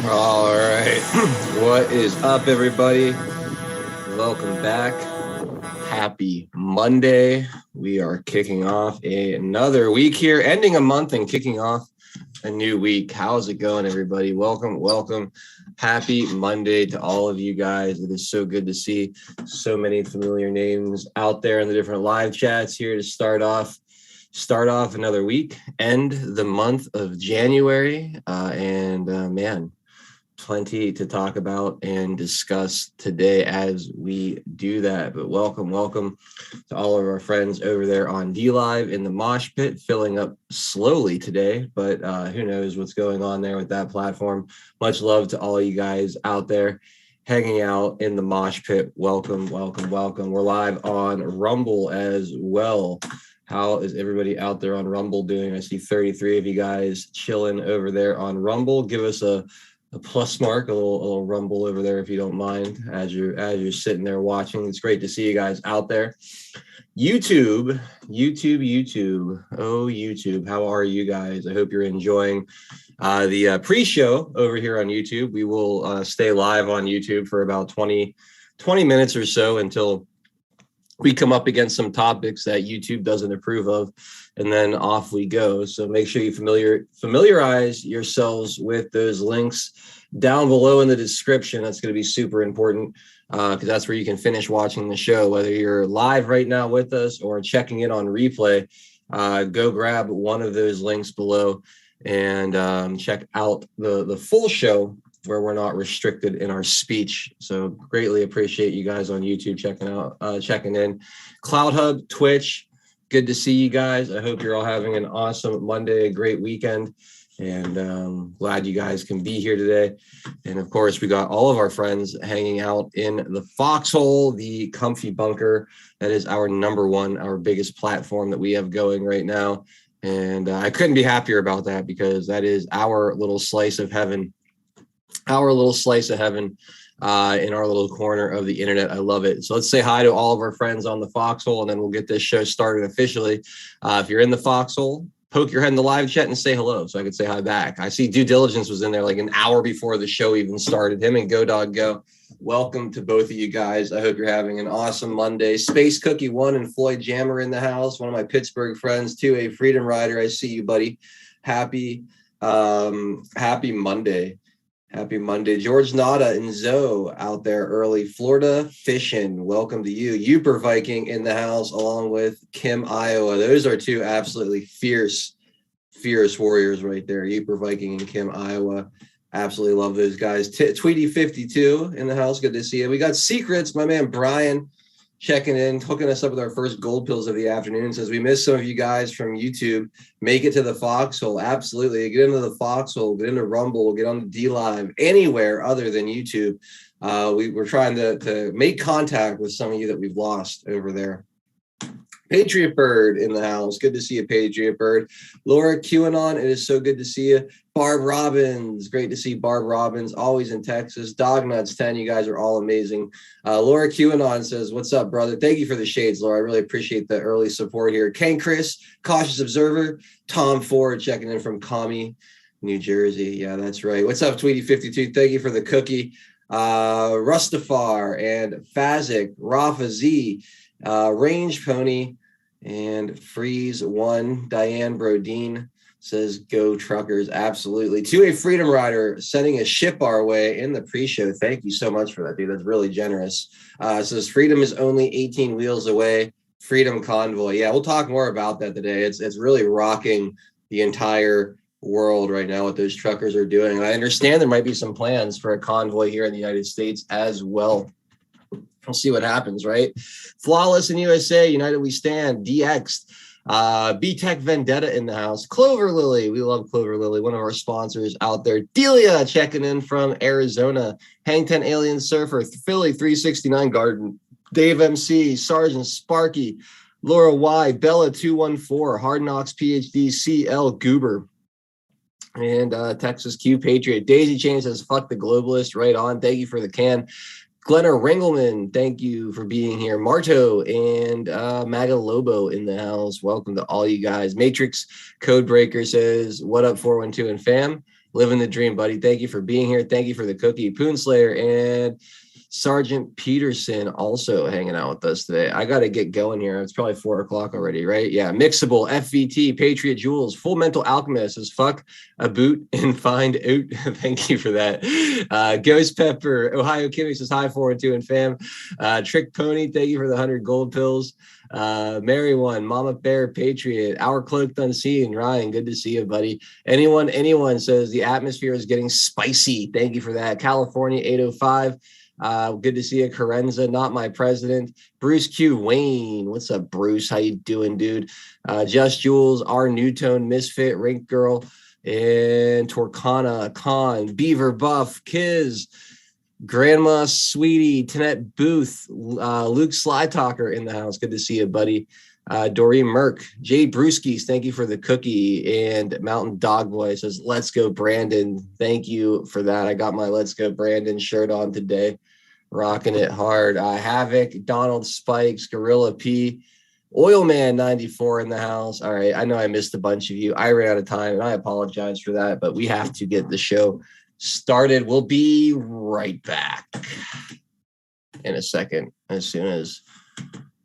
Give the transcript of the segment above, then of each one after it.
All right. What is up, everybody? Welcome back. Happy Monday. We are kicking off another week here, ending a month and kicking off a new week. How's it going, everybody? Welcome. Happy Monday to all of you guys. It is so good to see so many familiar names out there in the different live chats here to start off another week, end the month of January. Man, plenty to talk about and discuss today as we do that. But welcome to all of our friends over there on D Live in the mosh pit, filling up slowly today, but who knows what's going on there with that platform. Much love to all you guys out there hanging out in the mosh pit. Welcome. We're live on Rumble as well. How is everybody out there on Rumble doing? I see 33 of you guys chilling over there on Rumble. Give us a plus mark, a little rumble over there if you don't mind, as you're sitting there watching. It's great to see you guys out there. YouTube. Oh, YouTube, how are you guys? I hope you're enjoying the pre-show over here on YouTube. We will stay live on YouTube for about 20 minutes or so until we come up against some topics that YouTube doesn't approve of, and then off we go. So make sure you familiarize yourselves with those links down below in the description. That's going to be super important because that's where you can finish watching the show, whether you're live right now with us or checking it on replay. Go grab one of those links below and check out the full show, where we're not restricted in our speech. So greatly appreciate you guys on YouTube checking in. Cloud Hub, Twitch, good to see you guys. I hope you're all having an awesome Monday, a great weekend, and glad you guys can be here today. And of course, we got all of our friends hanging out in the Foxhole, the comfy bunker. That is our number one, our biggest platform that we have going right now. And I couldn't be happier about that, because that is our little slice of heaven. In our little corner of the internet. I love it. So let's say hi to all of our friends on the Foxhole, and then we'll get this show started officially. If you're in the Foxhole, poke your head in the live chat and say hello so I could say hi back. I see Due Diligence was in there like an hour before the show even started. Him and Go Dog Go. Welcome to both of you guys. I hope you're having an awesome Monday. Space Cookie 1 and Floyd Jammer in the house. One of my Pittsburgh friends, too, a Freedom Rider. I see you, buddy. Happy Monday. Happy Monday. George Nada and Zoe out there early. Florida fishing. Welcome to you. Uper Viking in the house, along with Kim, Iowa. Those are two absolutely fierce warriors right there. Uper Viking and Kim, Iowa. Absolutely love those guys. Tweety 52 in the house. Good to see you. We got Secrets. My man Brian checking in, hooking us up with our first gold pills of the afternoon. Says we missed some of you guys from YouTube. Make it to the Foxhole. Absolutely. Get into the Foxhole, get into Rumble, get on the D Live, anywhere other than YouTube. We're trying to make contact with some of you that we've lost over there. Patriot Bird in the house. Good to see you, Patriot Bird. Laura QAnon, it is so good to see you. Barb Robbins, great to see Barb Robbins, always in Texas. Dognuts 10, you guys are all amazing. Laura QAnon says, what's up, brother? Thank you for the shades, Laura. I really appreciate the early support here. Ken Chris, Cautious Observer. Tom Ford checking in from Commie, New Jersey. Yeah, that's right. What's up, Tweety52? Thank you for the cookie. Rustafar and Fazik, Rafa Z, Range Pony, and Freeze One. Diane Brodeen says, go truckers. Absolutely. To a Freedom Rider sending a ship our way in the pre-show. Thank you so much for that, dude. That's really generous. Says freedom is only 18 wheels away. Freedom Convoy. Yeah, we'll talk more about that today. It's really rocking the entire world right now what those truckers are doing. And I understand there might be some plans for a convoy here in the United States as well. We'll see what happens, right? Flawless in USA, United We Stand, DX, B-Tech Vendetta in the house. Clover Lily, we love Clover Lily, one of our sponsors out there. Delia checking in from Arizona. Hang 10 Alien Surfer, Philly 369 Garden. Dave MC, Sergeant Sparky, Laura Y, Bella 214, Hard Knocks PhD, CL Goober. And Texas Q Patriot. Daisy Chain says, fuck the globalist, right on. Thank you for the can. Glenner Ringelman, thank you for being here. Marto and Maga Lobo in the house. Welcome to all you guys. Matrix Codebreaker says, what up, 412 and fam? Living the dream, buddy. Thank you for being here. Thank you for the cookie. Poonslayer and Sergeant Peterson also hanging out with us today. I got to get going here. It's probably 4 o'clock already, right? Yeah. Mixable, FVT, Patriot Jules, Full Mental Alchemist says fuck a boot and find out. Thank you for that. Ghost Pepper, Ohio Kimmy says hi, 4 and 2 and fam. Trick Pony, thank you for the 100 gold pills. Mary One, Mama Bear, Patriot, Our Cloaked Unseen, Ryan, good to see you, buddy. Anyone says the atmosphere is getting spicy. Thank you for that. California 805. Good to see you, Carenza, not my president. Bruce Q, Wayne, what's up, Bruce? How you doing, dude? Just Jules, our New Tone Misfit, Rink Girl, and Torcana, Khan, Beaver Buff, Kiz, Grandma Sweetie, Tanette Booth, Luke Sly Talker in the house. Good to see you, buddy. Doreen Merck, Jay Brewskis, thank you for the cookie. And Mountain Dog Boy says, let's go, Brandon. Thank you for that. I got my Let's Go, Brandon shirt on today. Rocking it hard. Havoc, Donald Spikes, Gorilla P, Oilman 94 in the house. All right. I know I missed a bunch of you. I ran out of time and I apologize for that, but we have to get the show started. We'll be right back in a second as soon as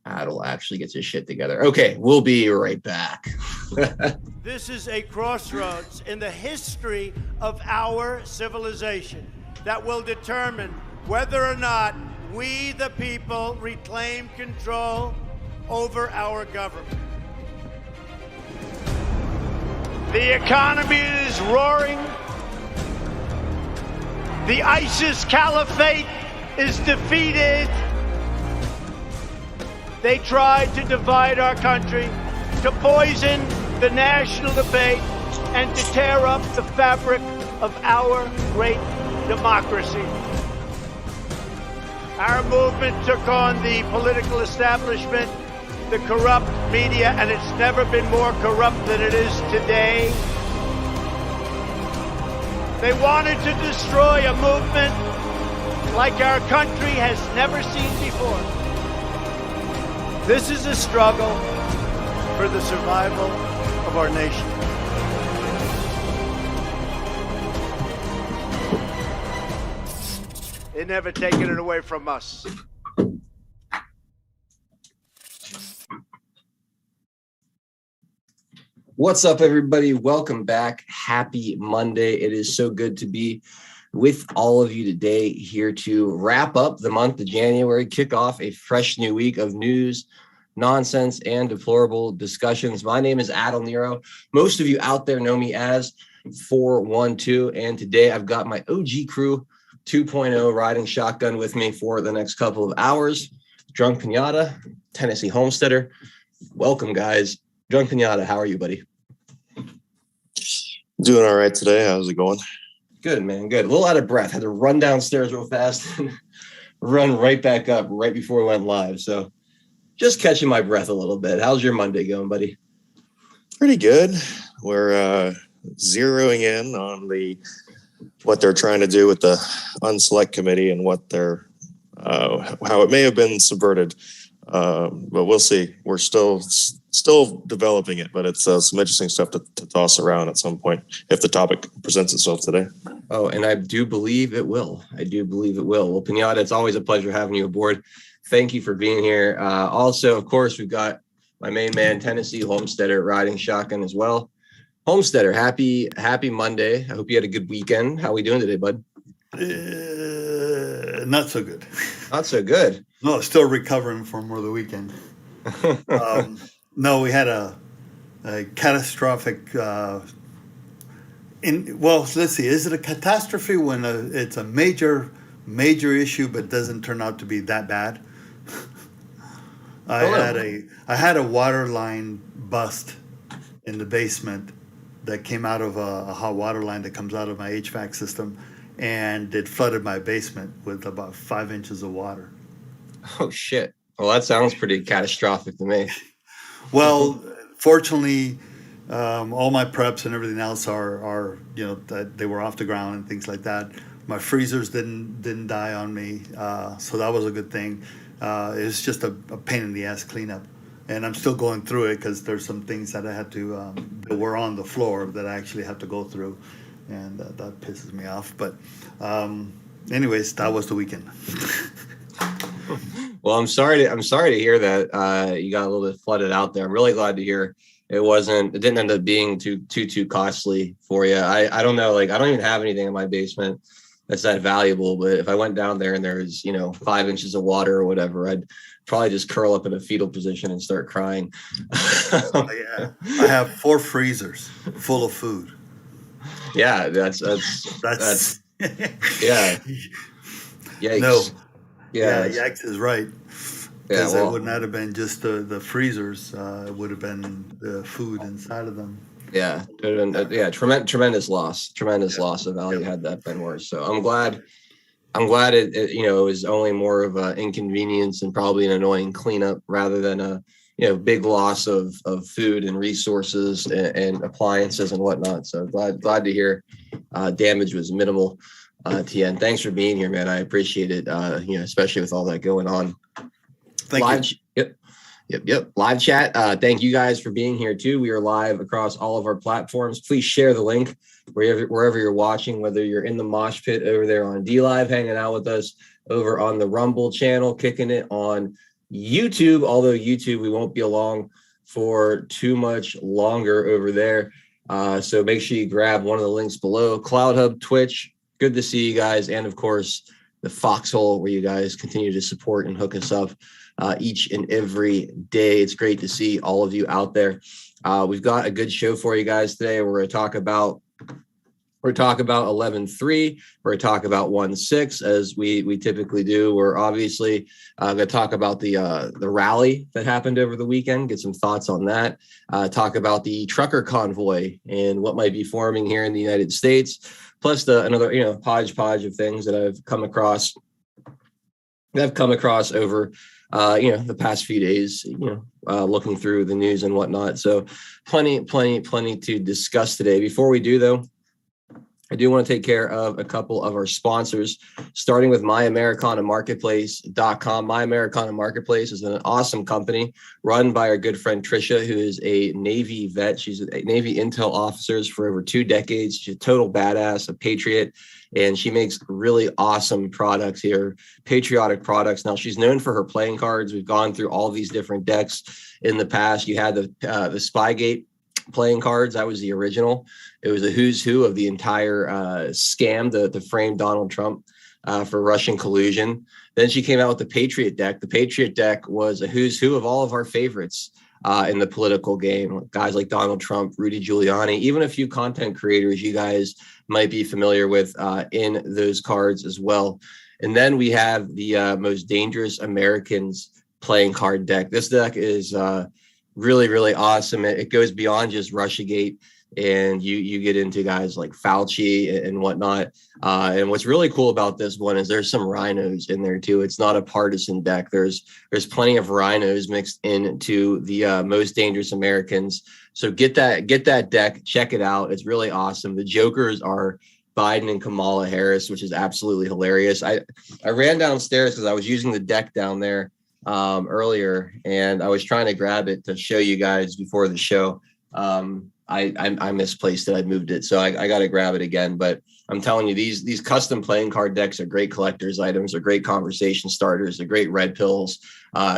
Adel actually gets his shit together. Okay, we'll be right back. This is a crossroads in the history of our civilization that will determine whether or not we, the people, reclaim control over our government. The economy is roaring. The ISIS caliphate is defeated. They tried to divide our country, to poison the national debate, and to tear up the fabric of our great democracy. Our movement took on the political establishment, the corrupt media, and it's never been more corrupt than it is today. They wanted to destroy a movement like our country has never seen before. This is a struggle for the survival of our nation. They're never taking it away from us. What's up, everybody? Welcome back. Happy Monday. It is so good to be with all of you today, here to wrap up the month of January, kick off a fresh new week of news, nonsense, and deplorable discussions. My name is Adel Nero. Most of you out there know me as 412, and today I've got my OG crew 2.0 riding shotgun with me for the next couple of hours. Drunk Pinata, Tennessee Homesteader. Welcome, guys. Drunk Pinata, how are you, buddy? Doing all right today. How's it going? Good, man. Good. A little out of breath. Had to run downstairs real fast and run right back up right before we went live. So just catching my breath a little bit. How's your Monday going, buddy? Pretty good. We're zeroing in on what they're trying to do with the unselect committee and what they're how it may have been subverted. But we'll see. We're still developing it, but it's some interesting stuff to toss around at some point if the topic presents itself today. Oh, and I do believe it will. Well, Pinata, it's always a pleasure having you aboard. Thank you for being here. Also, of course, we've got my main man, Tennessee Homesteader, riding shotgun as well. Homesteader, happy Monday. I hope you had a good weekend. How are we doing today, bud? Not so good. Not so good. No, still recovering from the weekend. No, we had a catastrophic. Let's see. Is it a catastrophe when it's a major issue, but doesn't turn out to be that bad? I had a water line bust in the basement that came out of a hot water line that comes out of my HVAC system, and it flooded my basement with about 5 inches of water. Oh shit! Well, that sounds pretty catastrophic to me. Well, fortunately, all my preps and everything else are that they were off the ground and things like that. My freezers didn't die on me, so that was a good thing. It was just a pain in the ass cleanup, and I'm still going through it because there's some things that I had to that were on the floor that I actually have to go through. and that pisses me off. But anyways, that was the weekend. Well, I'm sorry to hear that you got a little bit flooded out there. I'm really glad to hear it didn't end up being too costly for you. I don't know, like I don't even have anything in my basement that's that valuable, but if I went down there and there's 5 inches of water or whatever, I'd probably just curl up in a fetal position and start crying. Yeah, I have 4 freezers full of food. Yeah, that's yeah. Yikes. No. Yeah, Yikes is right. Yeah, Because well, it would not have been just the freezers. It would have been the food inside of them. yeah, tremendous loss of value had that been worse. So I'm glad it it was only more of an inconvenience and probably an annoying cleanup rather than a big loss of food and resources and appliances and whatnot. So glad to hear damage was minimal. Tien, thanks for being here, man. I appreciate it. Especially with all that going on. Thank you. Yep. Live chat. Thank you guys for being here too. We are live across all of our platforms. Please share the link wherever you're watching, whether you're in the mosh pit over there on D Live, hanging out with us over on the Rumble channel, kicking it on YouTube. Although YouTube, we won't be along for too much longer over there. So make sure you grab one of the links below. Cloud Hub, Twitch. Good to see you guys. And of course, the Foxhole, where you guys continue to support and hook us up each and every day. It's great to see all of you out there. We've got a good show for you guys today. We're going to talk about 11.3. We're going to talk about 1.6 as we typically do. We're obviously going to talk about the rally that happened over the weekend, get some thoughts on that, talk about the trucker convoy and what might be forming here in the United States, plus another hodgepodge of things that I've come across over the past few days, looking through the news and whatnot. So plenty to discuss today. Before we do, though, I do want to take care of a couple of our sponsors, starting with MyAmericanaMarketplace.com. My Americana Marketplace is an awesome company run by our good friend Trisha, who is a Navy vet. She's a Navy intel officer for over 2 decades. She's a total badass, a patriot, and she makes really awesome products here, patriotic products. Now, she's known for her playing cards. We've gone through all these different decks in the past. You had the Spygate playing cards. That was the original. It was a who's who of the entire scam to frame Donald Trump for Russian collusion. Then she came out with the Patriot deck. The Patriot deck was a who's who of all of our favorites in the political game. Guys like Donald Trump, Rudy Giuliani, even a few content creators you guys might be familiar with in those cards as well. And then we have the Most Dangerous Americans playing card deck. This deck is really, really awesome. It goes beyond just Russiagate, and you get into guys like Fauci and whatnot. And what's really cool about this one is there's some rhinos in there too. It's not a partisan deck. There's plenty of rhinos mixed into the Most Dangerous Americans. So get that deck, check it out. It's really awesome. The jokers are Biden and Kamala Harris, which is absolutely hilarious. I ran downstairs because I was using the deck down there earlier, and I was trying to grab it to show you guys before the show. I misplaced it. I moved it, so I got to grab it again. But I'm telling you, these custom playing card decks are great collector's items. They're great conversation starters. They're great red pills.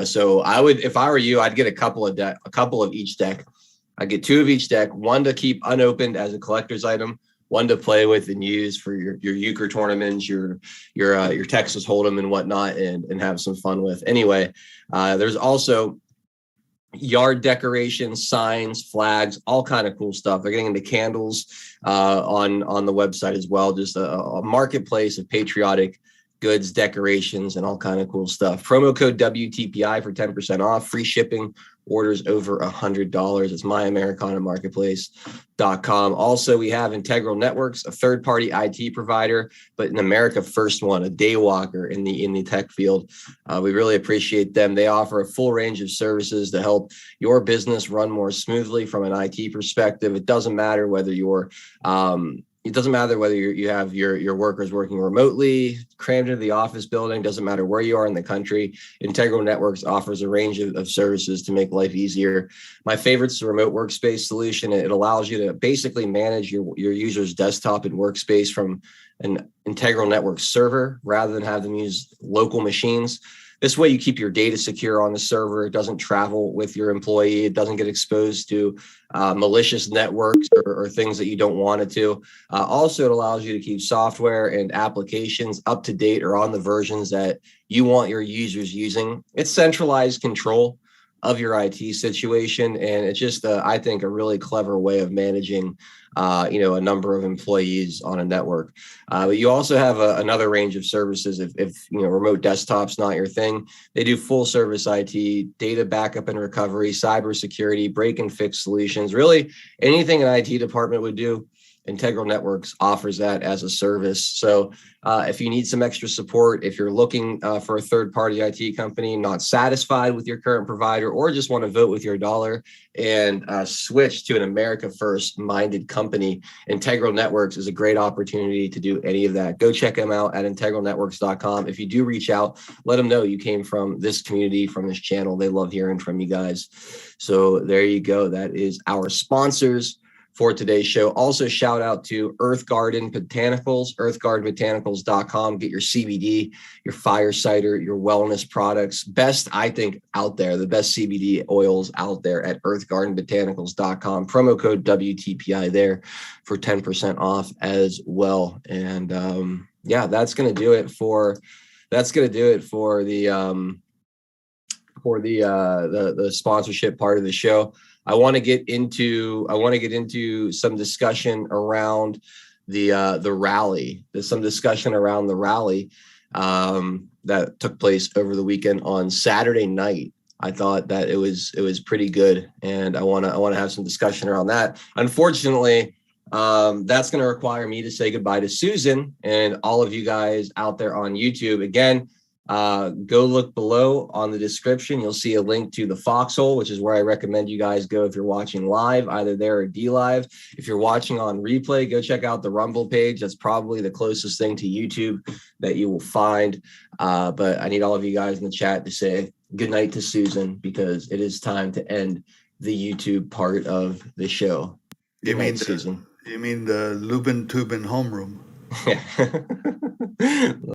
So I would, if I were you, I'd get a couple of each deck. I'd get 2 of each deck, one to keep unopened as a collector's item, one to play with and use for your euchre tournaments, your Texas Hold'em and whatnot, and have some fun with. Anyway, there's also yard decorations, signs, flags, all kind of cool stuff. They're getting into candles on the website as well. Just a marketplace of patriotic goods, decorations, and all kind of cool stuff. Promo code WTPI for 10% off, free shipping, orders over $100. It's MyAmericanaMarketplace.com. Also, we have Integral Networks, a third-party IT provider, but in America, first one, a daywalker in the tech field. We really appreciate them. They offer a full range of services to help your business run more smoothly from an IT perspective. It doesn't matter whether you're it doesn't matter whether you have your workers working remotely, crammed into the office building, doesn't matter where you are in the country. Integral Networks offers a range of services to make life easier. My favorite is the remote workspace solution. It allows you to basically manage your user's desktop and workspace from an Integral Networks server rather than have them use local machines. This way you keep your data secure on the server. It doesn't travel with your employee. It doesn't get exposed to malicious networks or things that you don't want it to. Also, it allows you to keep software and applications up to date or on the versions that you want your users using. It's centralized control of your IT situation. And it's just, I think, a really clever way of managing a number of employees on a network. But you also have another range of services. If remote desktop's not your thing, they do full service IT, data backup and recovery, cybersecurity, break and fix solutions. Really, anything an IT department would do, Integral Networks offers that as a service. So if you need some extra support, if you're looking for a third-party IT company, not satisfied with your current provider, or just want to vote with your dollar and switch to an America First minded company, Integral Networks is a great opportunity to do any of that. Go check them out at integralnetworks.com. If you do reach out, let them know you came from this community, from this channel. They love hearing from you guys. So there you go. That is our sponsors for today's show. Also, shout out to Earth Garden Botanicals, earthgardenbotanicals.com. Get your CBD, your fire cider, your wellness products. Best, I think, out there, the best CBD oils out there at earthgardenbotanicals.com. Promo code WTPI there for 10% off as well. And that's going to do it for the sponsorship part of the show. I want to get into some discussion around the rally. There's some discussion around the rally that took place over the weekend on Saturday night. I thought that it was pretty good, and I want to have some discussion around that. Unfortunately, that's going to require me to say goodbye to Susan and all of you guys out there on YouTube. Again, go look below on the description. You'll see a link to the Foxhole, which is where I recommend you guys go if you're watching live, either there or DLive. If you're watching on replay, go check out the Rumble page. That's probably the closest thing to YouTube that you will find. But I need all of you guys in the chat to say good night to Susan, because it is time to end the YouTube part of the show. Good night, Susan. You mean the Lubin Tubin homeroom? Yeah.